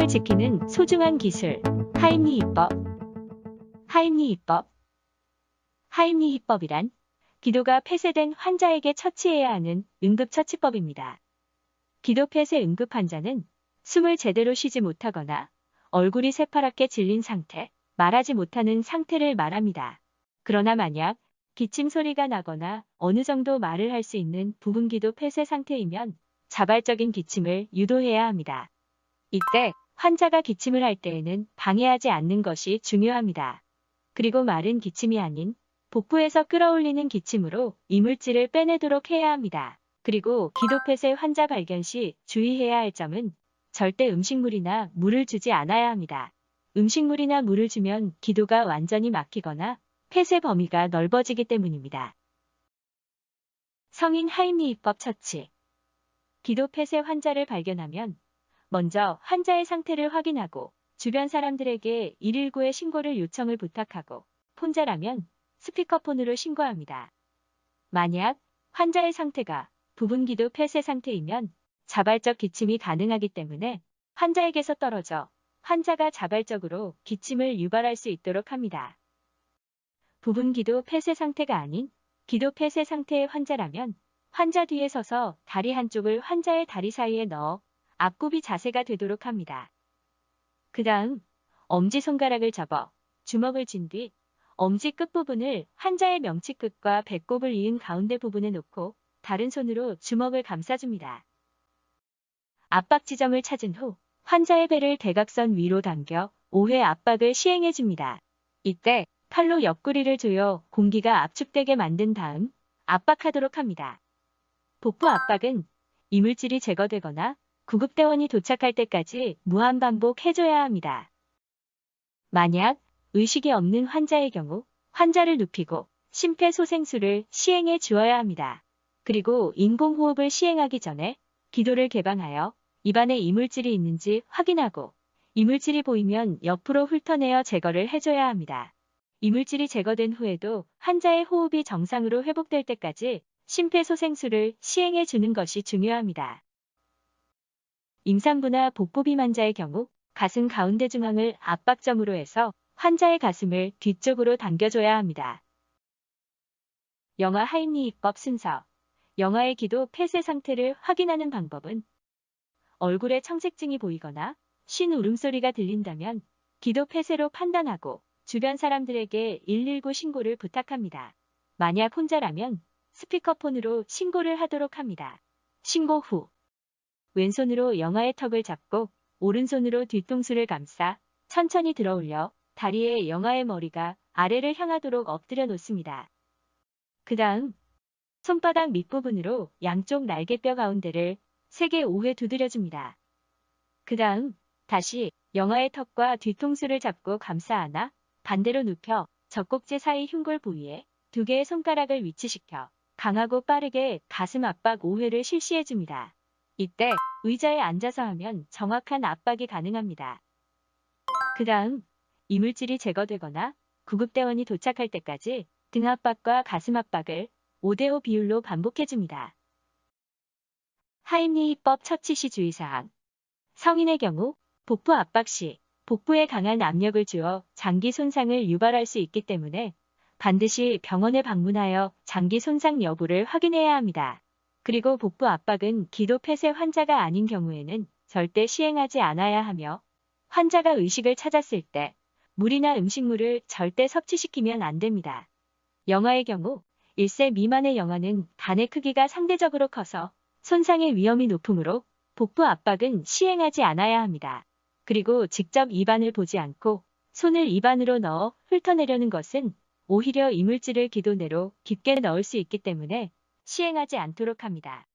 지키는 소중한 기술. 하임리히법. 하임리히법. 하임리히법이란 기도가 폐쇄된 환자에게 처치해야 하는 응급처치법입니다. 기도 폐쇄 응급 환자는 숨을 제대로 쉬지 못하거나 얼굴이 새파랗게 질린 상태, 말하지 못하는 상태를 말합니다. 그러나 만약 기침 소리가 나거나 어느 정도 말을 할 수 있는 부분기도 폐쇄 상태이면 자발적인 기침을 유도해야 합니다. 이때 환자가 기침을 할 때에는 방해하지 않는 것이 중요합니다. 그리고 마른 기침이 아닌 복부에서 끌어올리는 기침으로 이물질을 빼내도록 해야 합니다. 그리고 기도 폐쇄 환자 발견 시 주의해야 할 점은 절대 음식물이나 물을 주지 않아야 합니다. 음식물이나 물을 주면 기도가 완전히 막히거나 폐쇄 범위가 넓어지기 때문입니다. 성인 하임리히법 처치. 기도 폐쇄 환자를 발견하면 먼저 환자의 상태를 확인하고 주변 사람들에게 119에 신고를 요청을 부탁하고 혼자라면 스피커폰으로 신고합니다. 만약 환자의 상태가 부분기도 폐쇄 상태이면 자발적 기침이 가능하기 때문에 환자에게서 떨어져 환자가 자발적으로 기침을 유발할 수 있도록 합니다. 부분기도 폐쇄 상태가 아닌 기도 폐쇄 상태의 환자라면 환자 뒤에 서서 다리 한쪽을 환자의 다리 사이에 넣어 앞굽이 자세가 되도록 합니다. 그 다음 엄지손가락을 접어 주먹을 쥔 뒤 엄지 끝부분을 환자의 명치끝과 배꼽을 이은 가운데 부분에 놓고 다른 손으로 주먹을 감싸줍니다. 압박 지점을 찾은 후 환자의 배를 대각선 위로 당겨 5회 압박을 시행해줍니다. 이때 팔로 옆구리를 조여 공기가 압축되게 만든 다음 압박하도록 합니다. 복부 압박은 이물질이 제거되거나 구급대원이 도착할 때까지 무한반복 해줘야 합니다. 만약 의식이 없는 환자의 경우 환자를 눕히고 심폐소생술을 시행해 주어야 합니다. 그리고 인공호흡을 시행하기 전에 기도를 개방하여 입안에 이물질이 있는지 확인하고 이물질이 보이면 옆으로 훑어내어 제거를 해줘야 합니다. 이물질이 제거된 후에도 환자의 호흡이 정상으로 회복될 때까지 심폐소생술을 시행해 주는 것이 중요합니다. 임산부나 복부빔 환자의 경우 가슴 가운데 중앙을 압박점으로 해서 환자의 가슴을 뒤쪽으로 당겨줘야 합니다. 영아 하임리히법 순서. 영아의 기도 폐쇄 상태를 확인하는 방법은 얼굴에 청색증이 보이거나 쉰 울음소리가 들린다면 기도 폐쇄로 판단하고 주변 사람들에게 119 신고를 부탁합니다. 만약 혼자라면 스피커폰으로 신고를 하도록 합니다. 신고 후 왼손으로 영아의 턱을 잡고 오른손으로 뒤통수를 감싸 천천히 들어올려 다리에 영아의 머리가 아래를 향하도록 엎드려 놓습니다. 그 다음 손바닥 밑부분으로 양쪽 날개뼈 가운데를 세게 5회 두드려줍니다. 그 다음 다시 영아의 턱과 뒤통수를 잡고 감싸 안아 반대로 눕혀 젖꼭지 사이 흉골 부위에 2개의 손가락을 위치시켜 강하고 빠르게 가슴 압박 5회를 실시해줍니다. 이때 의자에 앉아서 하면 정확한 압박이 가능합니다. 그 다음 이물질이 제거되거나 구급대원이 도착할 때까지 등 압박과 가슴 압박을 5대5 비율로 반복해줍니다. 하임리히법 처치 시 주의사항. 성인의 경우 복부 압박 시 복부에 강한 압력을 주어 장기 손상을 유발할 수 있기 때문에 반드시 병원에 방문하여 장기 손상 여부를 확인해야 합니다. 그리고 복부 압박은 기도 폐쇄 환자가 아닌 경우에는 절대 시행하지 않아야 하며 환자가 의식을 찾았을 때 물이나 음식물을 절대 섭취시키면 안 됩니다. 영아의 경우 1세 미만의 영아는 간의 크기가 상대적으로 커서 손상의 위험이 높으므로 복부 압박은 시행하지 않아야 합니다. 그리고 직접 입안을 보지 않고 손을 입안으로 넣어 훑어내려는 것은 오히려 이물질을 기도 내로 깊게 넣을 수 있기 때문에 시행하지 않도록 합니다.